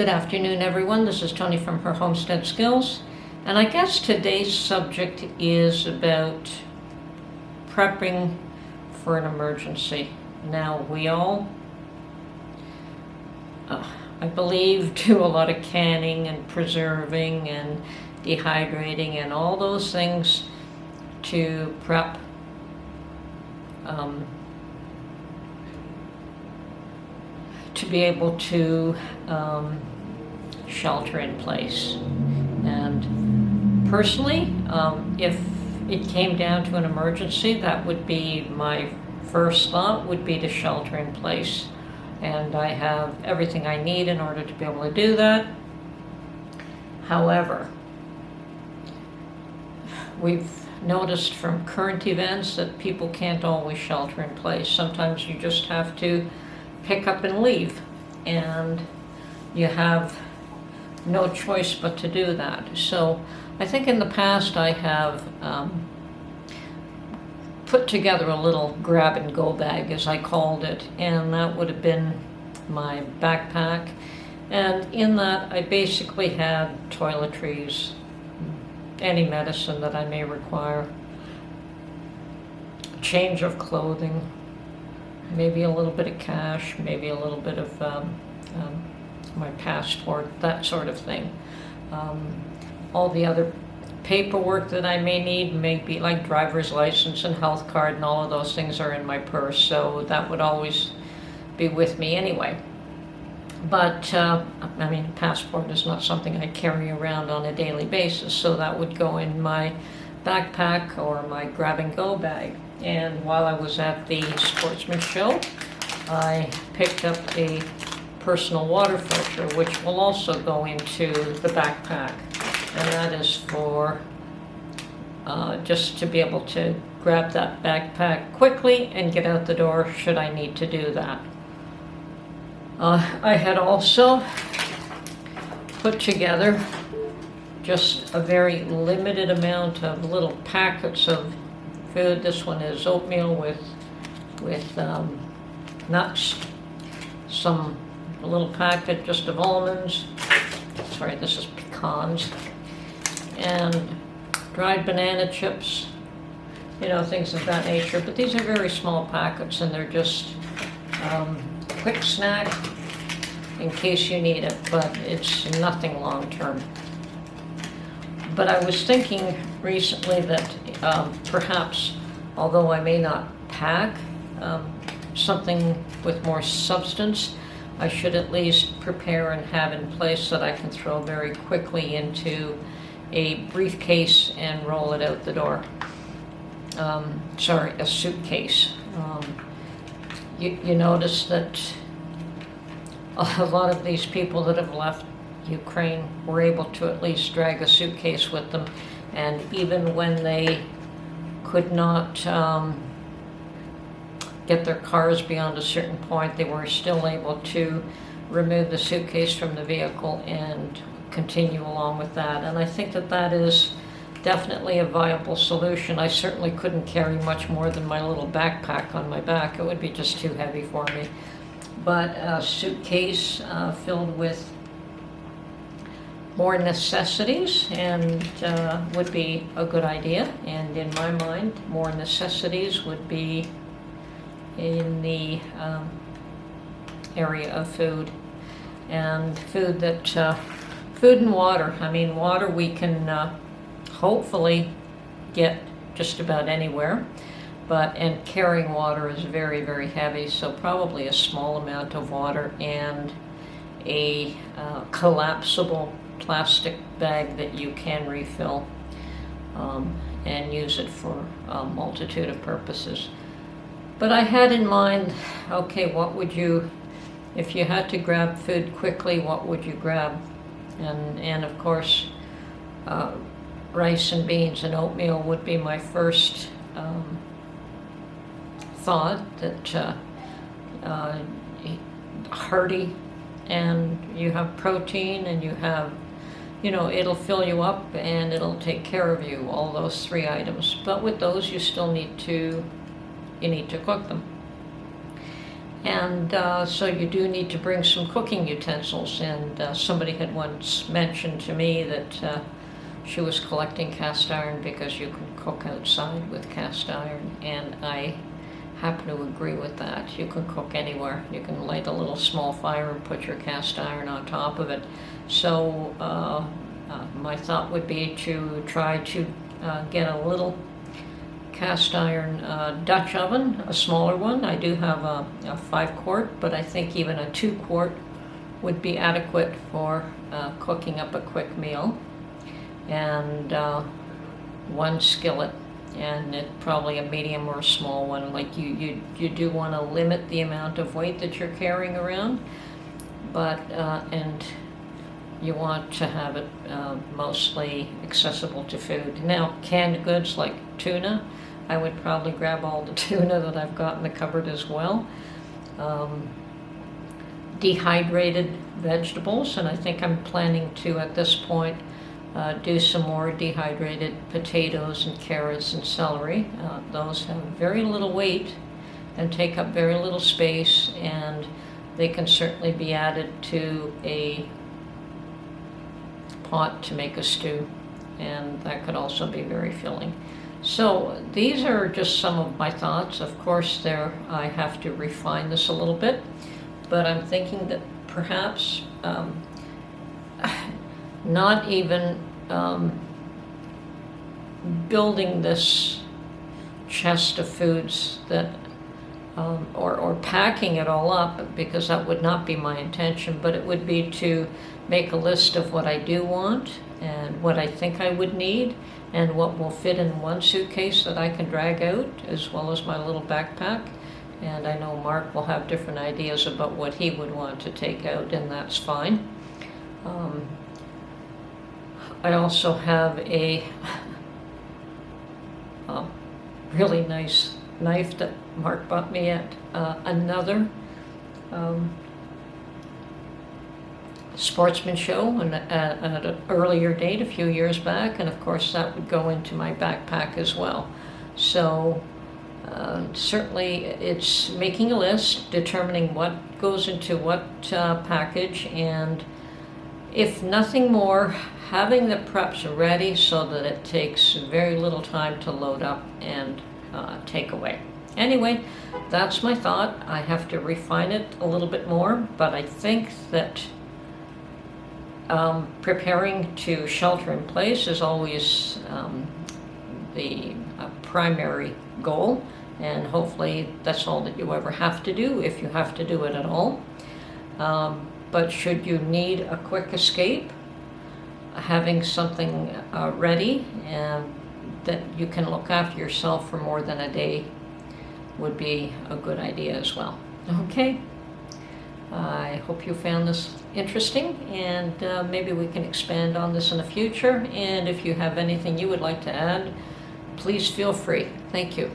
Good afternoon, everyone. This is Tony from her Homestead Skills, and I guess today's subject is about prepping for an emergency. Now, we all, I believe, do a lot of canning and preserving and dehydrating and all those things to prep to be able to shelter in place. And personally, if it came down to an emergency, that would be my first thought, would be to shelter in place. And I have everything I need in order to be able to do that. However, we've noticed from current events that people can't always shelter in place. Sometimes you just have to pick up and leave, and you have no choice but to do that. So I think in the past I have put together a little grab and go bag, as I called it, and that would have been my backpack. And in that I basically had toiletries, any medicine that I may require, change of clothing, maybe a little bit of cash, maybe a little bit of my passport, that sort of thing. All the other paperwork that I may need, maybe like driver's license and health card, and all of those things are in my purse, so that would always be with me anyway. But, I mean, passport is not something I carry around on a daily basis, so that would go in my backpack or my grab-and-go bag. And while I was at the Sportsman Show, I picked up a personal water filter, which will also go into the backpack. And that is for just to be able to grab that backpack quickly and get out the door should I need to do that. I had also put together just a very limited amount of little packets of food. This one is oatmeal with nuts, a little packet just of almonds, sorry, this is pecans, and dried banana chips, you know, things of that nature. But these are very small packets, and they're just quick snack in case you need it, but it's nothing long term. But I was thinking recently that perhaps, although I may not pack something with more substance, I should at least prepare and have in place that I can throw very quickly into a briefcase and roll it out the door. Sorry, a suitcase. You notice that a lot of these people that have left Ukraine were able to at least drag a suitcase with them, and even when they could not get their cars beyond a certain point, they were still able to remove the suitcase from the vehicle and continue along with that. And I think that that is definitely a viable solution. I certainly couldn't carry much more than my little backpack on my back. It would be just too heavy for me. But a suitcase filled with more necessities and would be a good idea. And in my mind, more necessities would be in the area of food. And food and water. I mean, water we can hopefully get just about anywhere, and carrying water is very, very heavy, so probably a small amount of water and a collapsible plastic bag that you can refill and use it for a multitude of purposes. But I had in mind, okay, what would you, if you had to grab food quickly, what would you grab? And of course, rice and beans and oatmeal would be my first thought, that hearty, and you have protein, and you have, you know, it'll fill you up and it'll take care of you, all those three items. But with those, you still need to cook them. And so you do need to bring some cooking utensils. And somebody had once mentioned to me that she was collecting cast iron because you can cook outside with cast iron, and I happen to agree with that. You can cook anywhere. You can light a little small fire and put your cast iron on top of it. So my thought would be to try to get a little cast iron Dutch oven, a smaller one. I do have a 5-quart, but I think even a 2-quart would be adequate for cooking up a quick meal. And 1 skillet, and probably a medium or a small one. Like you do want to limit the amount of weight that you're carrying around, but and you want to have it mostly accessible to food. Now, canned goods like tuna, I would probably grab all the tuna that I've got in the cupboard as well. Dehydrated vegetables, and I think I'm planning to, at this point, do some more dehydrated potatoes and carrots and celery. Those have very little weight and take up very little space, and they can certainly be added to a pot to make a stew, and that could also be very filling. So these are just some of my thoughts. Of course, I have to refine this a little bit, but I'm thinking that perhaps not even building this chest of foods that or packing it all up, because that would not be my intention, but it would be to make a list of what I do want and what I think I would need and what will fit in one suitcase that I can drag out, as well as my little backpack. And I know Mark will have different ideas about what he would want to take out, and that's fine. I also have a really nice knife that Mark bought me at another sportsman show at an earlier date, a few years back, and of course that would go into my backpack as well. So certainly it's making a list, determining what goes into what package, and if nothing more, having the preps ready so that it takes very little time to load up and take away. Anyway, that's my thought. I have to refine it a little bit more, but I think that preparing to shelter in place is always the primary goal, and hopefully that's all that you ever have to do, if you have to do it at all. But should you need a quick escape, having something ready that you can look after yourself for more than a day would be a good idea as well. Okay, I hope you found this interesting, and maybe we can expand on this in the future. And if you have anything you would like to add, please feel free. Thank you.